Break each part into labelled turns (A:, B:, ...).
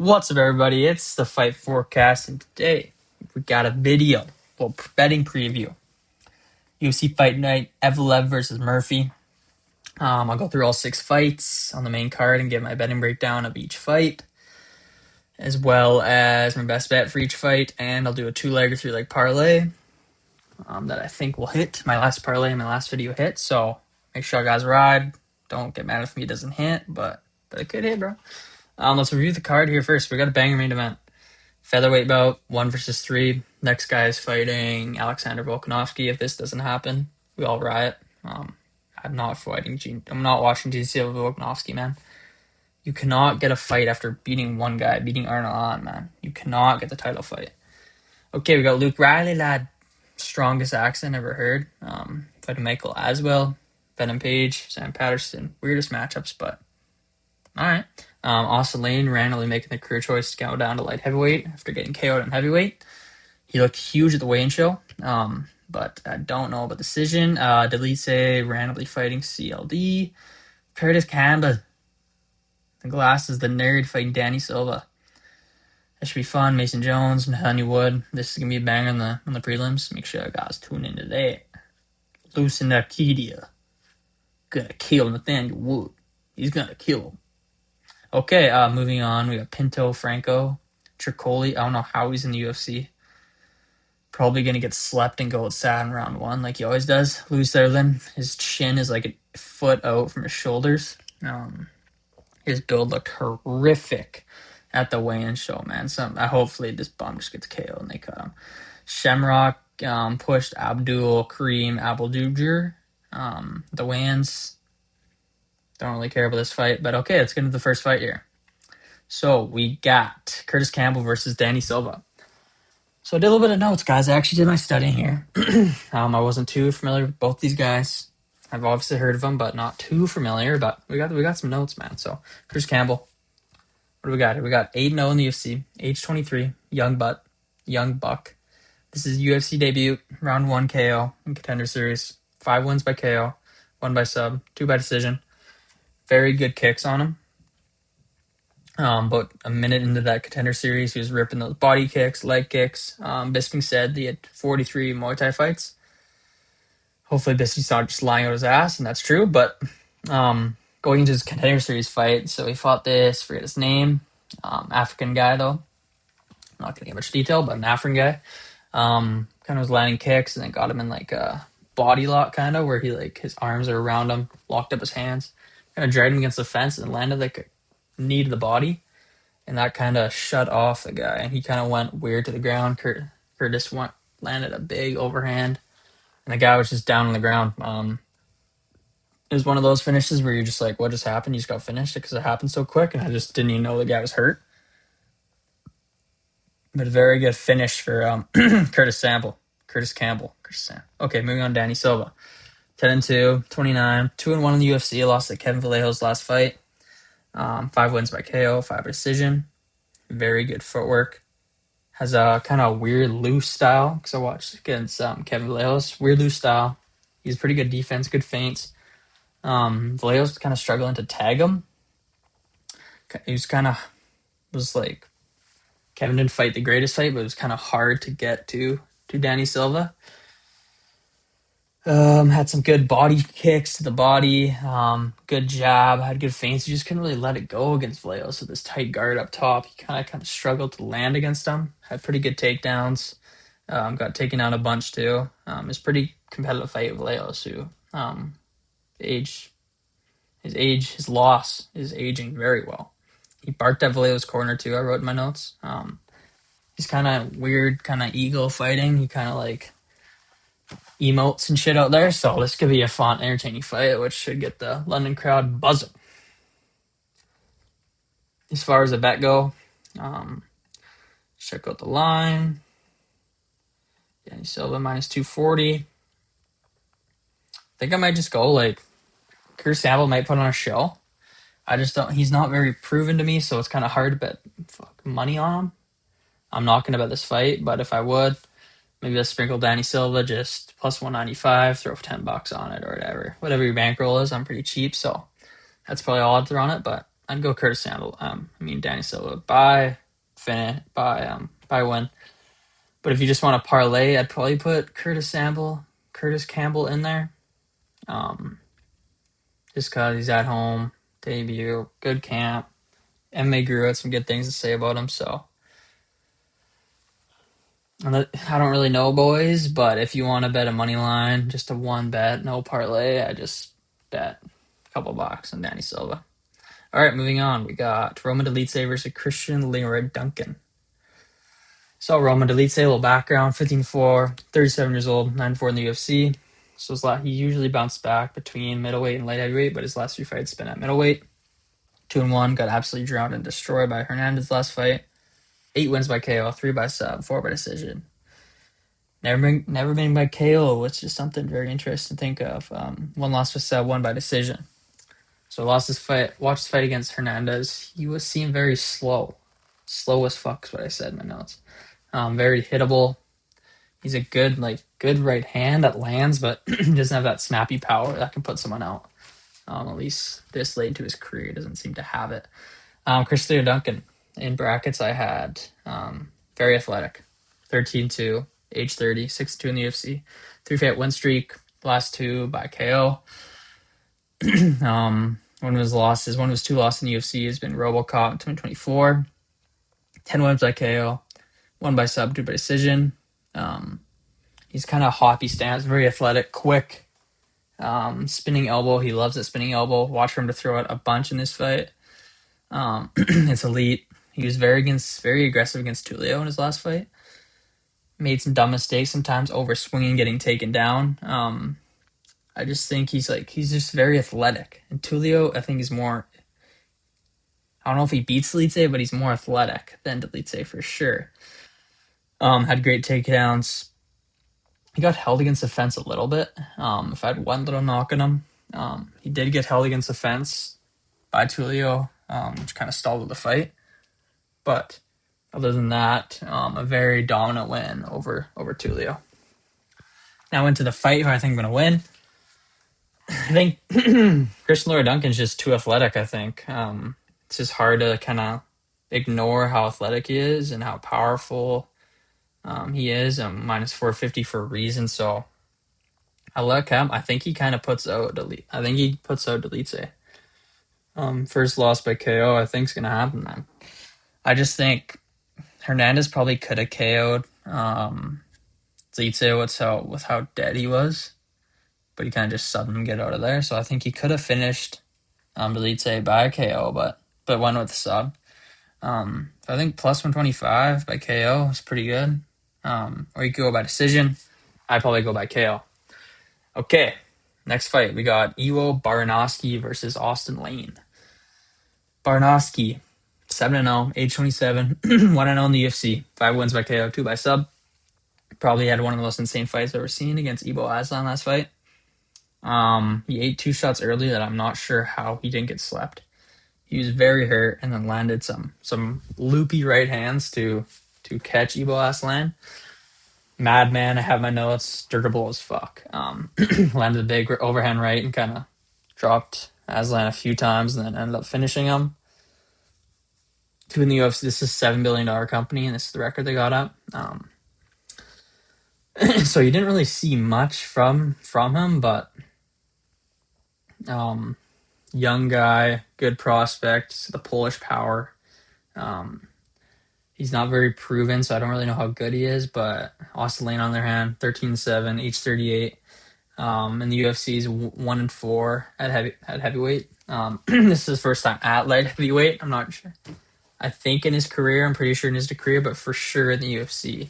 A: What's up, everybody? It's the Fight Forecast, and today we got a video, betting preview. UFC Fight Night, Evloev versus Murphy. I'll go through all 6 fights on the main card and give my betting breakdown of each fight, as well as my best bet for each fight, and I'll do a 2-leg or 3-leg parlay that I think will hit. My last parlay in my last video hit, so make sure you guys ride. Don't get mad if me it doesn't hit, but it could hit, bro. Let's review the card here first. We got a banger main event. Featherweight bout, 1 versus 3. Next guy is fighting Alexander Volkanovski. If this doesn't happen, we all riot. I'm not watching GCL Volkanovski, man. You cannot get a fight after beating one guy, beating Arnold on, man. You cannot get the title fight. Okay, we got Luke Riley, lad. Strongest accent ever heard. Fighting Michael Aswell, Venom Page, Sam Patterson. Weirdest matchups, but all right. Austin Lane randomly making the career choice to go down to light heavyweight after getting KO'd in heavyweight. He looked huge at the weigh-in show, but I don't know about decision. Delise randomly fighting CLD. Curtis Campbell, the glasses, the nerd, fighting Danny Silva. That should be fun. Mason Jones, Nathaniel Wood. This is going to be a banger on the prelims. Make sure you guys tune into that. Lucin Arcadia. Gonna kill Nathaniel Wood. He's gonna kill him. Okay, moving on. We got Pinto, Franco, Tricoli. I don't know how he's in the UFC. Probably going to get slept and go outside in round 1 like he always does. Louis Sterling, his chin is like a foot out from his shoulders. His build looked horrific at the weigh-in show, man. Hopefully this bum just gets KO and they cut him. Shamrock pushed Abdul Kareem Abdul-Jabbar. The weigh-ins, don't really care about this fight, but okay, let's get into the first fight here. So we got Curtis Campbell versus Danny Silva. So I did a little bit of notes, guys. I actually did my studying here. I wasn't too familiar with both these guys. I've obviously heard of them, but not too familiar. But we got some notes, man. So Curtis Campbell. What do we got here? We got 8-0 in the UFC, age 23, young buck. This is UFC debut, round 1 KO in Contender Series. 5 wins by KO, 1 by sub, 2 by decision. Very good kicks on him. About a minute into that Contender Series, he was ripping those body kicks, leg kicks. Bisping said he had 43 Muay Thai fights. Hopefully Bisping's not just lying out his ass, and that's true. But going into his Contender Series fight, so he fought this, forget his name, African guy though. I'm not going to get much detail, but an African guy. Kind of was landing kicks and then got him in like a body lock kind of, where he like his arms are around him, locked up his hands, kind of dragged him against the fence and landed like a knee to the body. And that kind of shut off the guy, and he kind of went weird to the ground. Curtis landed a big overhand, and the guy was just down on the ground. It was one of those finishes where you're just like, what just happened? You just got finished because it happened so quick, and I just didn't even know the guy was hurt. But a very good finish for Curtis Campbell. Okay, moving on, Danny Silva. 10-2, 29, 2-1 in the UFC. Lost to Kevin Vallejo's last fight. 5 wins by KO, 5 by decision. Very good footwork. Has a kind of weird loose style, because I watched against Kevin Vallejo's. Weird loose style. He's pretty good defense, good feints. Vallejo's kind of struggling to tag him. He was like, Kevin didn't fight the greatest fight, but it was kind of hard to get to Danny Silva. Had some good body kicks to the body. Good jab. Had good feints. You just couldn't really let it go against Vallejo. So this tight guard up top, he kind of struggled to land against him. Had pretty good takedowns. Got taken down a bunch too. It's pretty competitive fight with Vallejo, who his loss is aging very well. He barked at Vallejo's corner too. I wrote in my notes. He's kind of weird, kind of ego fighting. He kind of like emotes and shit out there, so this could be a fun, entertaining fight, which should get the London crowd buzzing. As far as the bet go, check out the line. Danny Silva minus 240. I think I might just go like Curtis Campbell might put on a show. I just don't. He's not very proven to me, so it's kind of hard to bet money on him. I'm not gonna bet this fight, but if I would, maybe I'll sprinkle Danny Silva just plus 195, throw $10 on it or whatever your bankroll is. I'm pretty cheap, so that's probably all I'd throw on it. But I'd go Curtis Samuel. Danny Silva by win. But if you just want to parlay, I'd probably put Curtis Campbell in there. Just because he's at home, debut, good camp. MMA Guru had some good things to say about him, so. I don't really know, boys, but if you want to bet a money line, just a one bet, no parlay, I just bet a couple bucks on Danny Silva. All right, moving on. We got Roman Dolidze versus Christian Leroy Duncan. So Roman Dolidze, a little background, 15-4, 37 years old, 9-4 in the UFC. So he usually bounced back between middleweight and light heavyweight, but his last 3 fights been at middleweight. 2-1, got absolutely drowned and destroyed by Hernandez last fight. 8 wins by KO, 3 by sub, 4 by decision. Never been by KO, which is something very interesting to think of. 1 loss by sub, 1 by decision. So watched his fight against Hernandez. He was seen very slow. Slow as fuck is what I said in my notes. Very hittable. He's a good right hand that lands, but doesn't have that snappy power that can put someone out. At least this late into his career, he doesn't seem to have it. Chris Leo Duncan, in brackets I had, very athletic. 13-2, age 30, 6-2 in the UFC. 3-fight win streak, last 2 by KO. One of his 2 losses in the UFC has been RoboCop in 2024. 10 wins by KO, 1 by sub, 2 by decision. He's kind of hoppy stance, very athletic, quick. Spinning elbow, he loves that spinning elbow. Watch for him to throw out a bunch in this fight. It's elite. He was very aggressive against Tulio in his last fight. Made some dumb mistakes sometimes, over swinging, getting taken down. I just think he's just very athletic. And Tulio, I think, is more. I don't know if he beats Dolidze, but he's more athletic than Dolidze for sure. Had great takedowns. He got held against the fence a little bit. If I had one little knock on him, he did get held against the fence by Tulio, which kind of stalled the fight. But other than that, a very dominant win over Tulio. Now into the fight, who I think I'm going to win. I think Christian Leroy Duncan's just too athletic, I think. It's just hard to kind of ignore how athletic he is and how powerful he is. Minus 450 for a reason, so I like him. I think he kind of puts out Dolidze. First loss by KO, I think is going to happen then. I just think Hernandez probably could have KO'd Dolidze with how dead he was, but he kind of just subbed him and get out of there. So I think he could have finished Dolidze by KO, but went with the sub. So I think plus 125 by KO is pretty good. Or you could go by decision. I'd probably go by KO. Okay, next fight. We got Iwo Baranowski versus Austin Lane. Baranowski, 7-0, age 27, 1-0 in the UFC. 5 wins by KO, 2 by sub. Probably had one of the most insane fights I've ever seen against Ibo Aslan last fight. He ate 2 shots early that I'm not sure how he didn't get slept. He was very hurt and then landed some loopy right hands to catch Ibo Aslan. Madman, I have my notes, durable as fuck. Landed a big overhand right and kind of dropped Aslan a few times and then ended up finishing him. 2 in the UFC. This is a $7 billion company, and this is the record they got up. So you didn't really see much from him, but young guy, good prospect, the Polish power. He's not very proven, so I don't really know how good he is, but Austin Lane, on their hand, 13-7, age 38. In the UFC, he's 1-4 at heavyweight. This is his first time at light heavyweight. I'm not sure. I think in his career, I'm pretty sure in his career, but for sure in the UFC.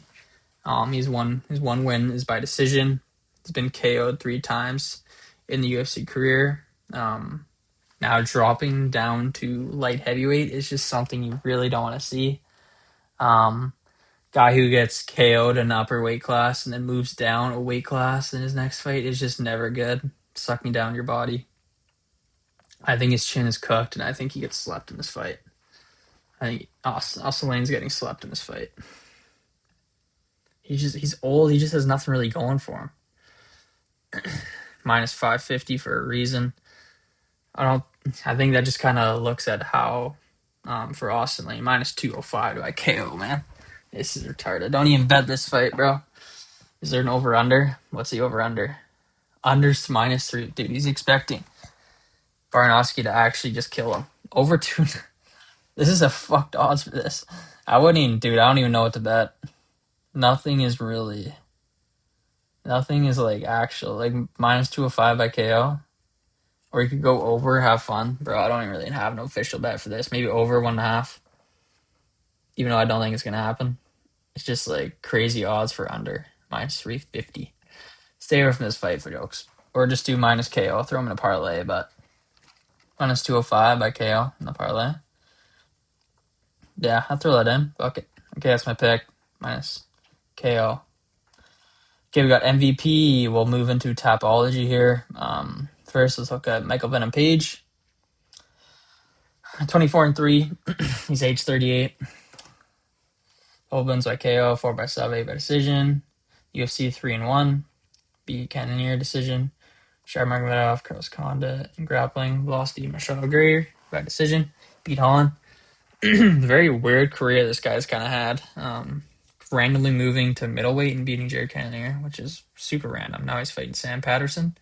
A: His one win is by decision. He's been KO'd 3 times in the UFC career. Now dropping down to light heavyweight is just something you really don't want to see. Guy who gets KO'd in an upper weight class and then moves down a weight class in his next fight is just never good. Sucking down your body. I think his chin is cooked, and I think he gets slept in this fight. I think Austin Lane's getting slept in this fight. He's old. He just has nothing really going for him. Minus 550 for a reason. I I think that just kind of looks at how, for Austin Lane, minus 205 by KO, man. This is retarded. Don't even bet this fight, bro. Is there an over-under? What's the over-under? Unders to -3. Dude, he's expecting Baranowski to actually just kill him. Over 2. This is a fucked odds for this. I wouldn't even, dude, I don't even know what to bet. Nothing is like actual. Like minus 205 by KO. Or you could go over, have fun. Bro, I don't even really have an official bet for this. Maybe over 1.5. Even though I don't think it's going to happen. It's just like crazy odds for under. Minus 350. Stay away from this fight for jokes. Or just do minus KO. Throw him in a parlay, but minus 205 by KO in the parlay. Yeah, I'll throw that in. Fuck it. Okay, that's my pick. Minus KO. Okay, we got MVP. We'll move into Tapology here. First, let's look at Michael Venom Page. 24-3. He's age 38. Opens by KO, 4 by sub, 8 by decision. UFC 3-1. B Cannoneer decision. Shar Magomedov, Carlos Condit in grappling. Lost to Michelle Greer by decision. Beat Holland. Very weird career this guy's kind of had. Randomly moving to middleweight and beating Jared Cannonier, which is super random. Now he's fighting Sam Patterson.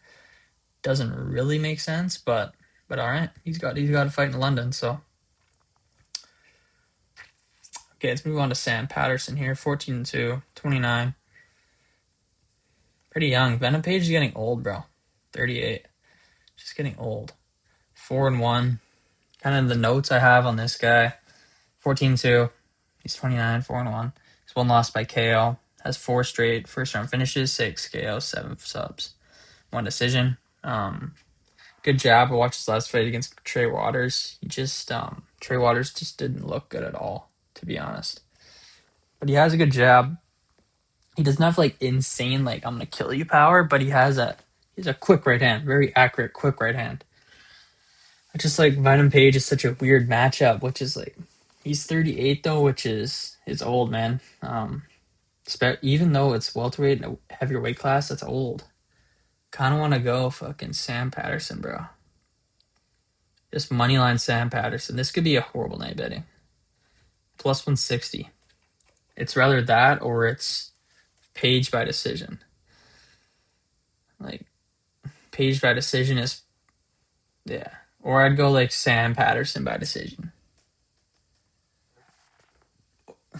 A: Doesn't really make sense, but all right. He's got a fight in London, so. Okay, let's move on to Sam Patterson here. 14-2, 29. Pretty young. Venom Page is getting old, bro. 38. Just getting old. 4-1. Kind of the notes I have on this guy. 14-2. He's 29, 4-1. He's one loss by KO. Has 4 straight first round finishes, 6 KO, 7 subs, 1 decision. Good job. I watched his last fight against Trey Waters. Trey Waters just didn't look good at all, to be honest. But he has a good jab. He doesn't have like insane like I'm gonna kill you power, but he's a quick right hand, very accurate, quick right hand. I just like Venom Page is such a weird matchup, which is like he's 38 though, which is old, man. Even though it's welterweight and a heavier weight class, that's old. Kind of want to go fucking Sam Patterson, bro. Just moneyline Sam Patterson. This could be a horrible night betting. Plus 160. It's rather that or it's Page by decision. Like, Page by decision is, yeah. Or I'd go like Sam Patterson by decision.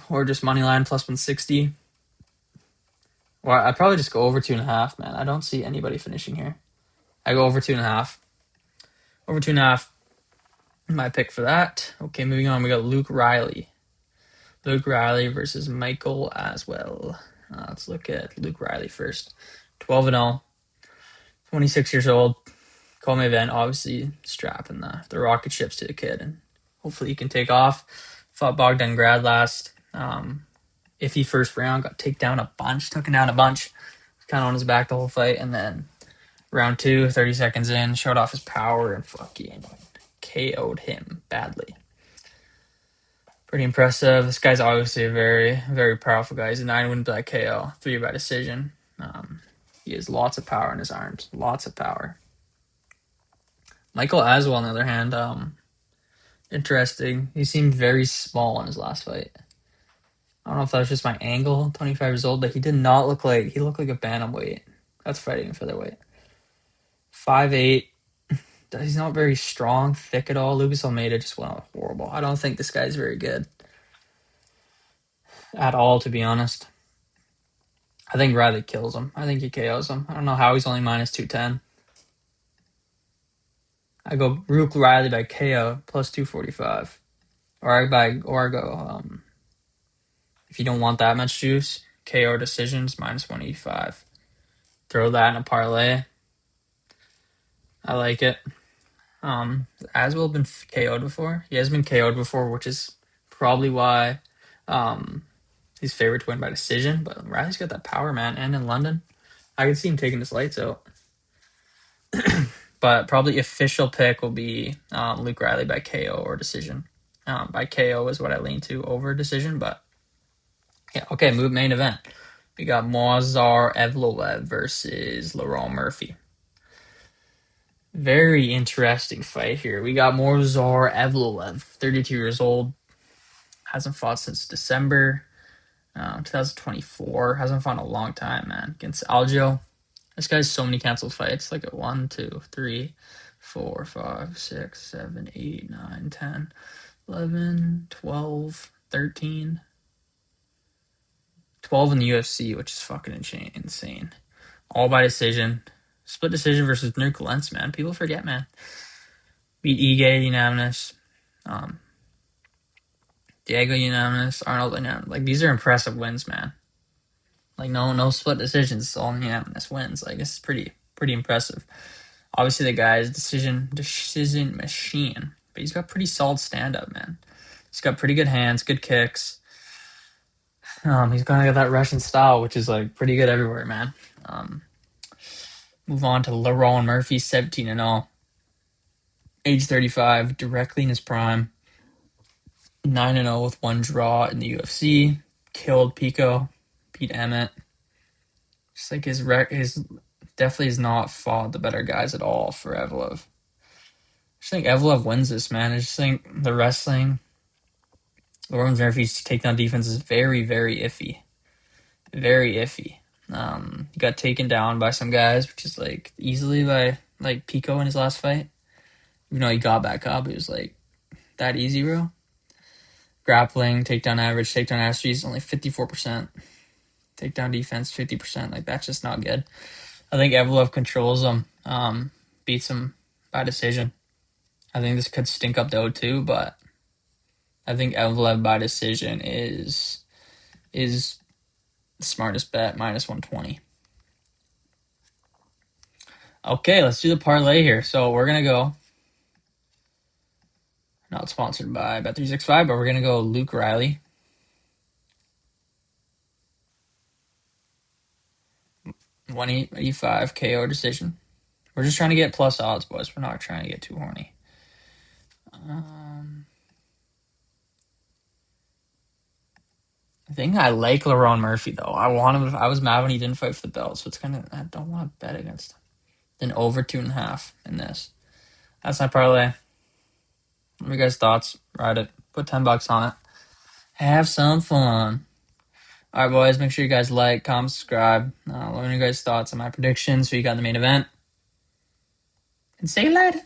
A: Or just moneyline plus 160. Or I'd probably just go over 2.5, man. I don't see anybody finishing here. I go over 2.5. Over 2.5. My pick for that. Okay, moving on. We got Luke Riley. Luke Riley versus Michael Aswell. Let's look at Luke Riley first. 12-0. 26 years old. Co-main event, obviously strapping the rocket ships to the kid, and hopefully he can take off. Fought Bogdan Grad last. Iffy first round, got took him down a bunch. Kind of on his back the whole fight, and then round 2, 30 seconds in, showed off his power and fucking KO'd him badly. Pretty impressive. This guy's obviously a very, very powerful guy. He's a 9-win by KO, 3 by decision. He has lots of power in his arms. Lots of power. Michael Aswell, on the other hand, interesting. He seemed very small in his last fight. I don't know if that was just my angle, 25 years old, but he did not look like, he looked like a bantamweight. That's fighting featherweight. 5'8". He's not very strong, thick at all. Lucas Almeida just went out horrible. I don't think this guy's very good at all, to be honest. I think Riley kills him. I think he KOs him. I don't know how he's only minus 210. I go Luke Riley by KO plus 245. Or I go, if you don't want that much juice, KO decisions minus 185. Throw that in a parlay. I like it. Aswell been KO'd before. He has been KO'd before, which is probably why he's favored to win by decision. But Riley's got that power, man. And in London, I can see him taking his lights out. But probably official pick will be Luke Riley by KO or decision. By KO is what I lean to over decision. But yeah, okay, move main event. We got Mozar Evloev versus Laurent Murphy. Very interesting fight here. We got Morzar Evloev, 32 years old. Hasn't fought since December 2024. Hasn't fought in a long time, man. Against Aljo. This guy has so many canceled fights. Like at 1, 2, 3, 4, 5, 6, 7, 8, 9, 10, 11, 12, 13. 12 in the UFC, which is fucking insane. All by decision. Split decision versus Nuke Lentz, man. People forget, man. Beat Ige unanimous. Diego unanimous. Arnold unanimous. Like, these are impressive wins, man. Like, no split decisions. All unanimous wins. Like, it's pretty impressive. Obviously, the guy is decision machine. But he's got pretty solid stand-up, man. He's got pretty good hands, good kicks. He's got that Russian style, which is, like, pretty good everywhere, man. Move on to Lerone Murphy, 17-0. Age 35, directly in his prime. 9-0 with 1 draw in the UFC. Killed Pico, beat Emmett. Just like his definitely has not fought the better guys at all for Evloev. I just think Evloev wins this, man. I just think the wrestling, Lerone Murphy's takedown defense is very, very iffy. Very iffy. He got taken down by some guys, which is like easily by like Pico in his last fight. Even though he got back up, it was like that easy, bro. Grappling, takedown average is only 54%. Takedown defense, 50%. Like, that's just not good. I think Evloev controls him, beats him by decision. I think this could stink up the O2, but I think Evloev by decision is the smartest bet, -120. Okay, let's do the parlay here. So we're going to go, not sponsored by Bet365, but we're going to go Luke Riley. 185 KO decision. We're just trying to get plus odds, boys. We're not trying to get too horny. I think I like Lerone Murphy, though. I was mad when he didn't fight for the belt, so it's kind of, I don't want to bet against him. Then over 2.5 in this. That's my parlay. What are you guys' thoughts? Ride it. Put $10 on it. Have some fun. All right, boys. Make sure you guys like, comment, subscribe. Let me know your guys' thoughts on my predictions. Who you got in the main event. And see you later.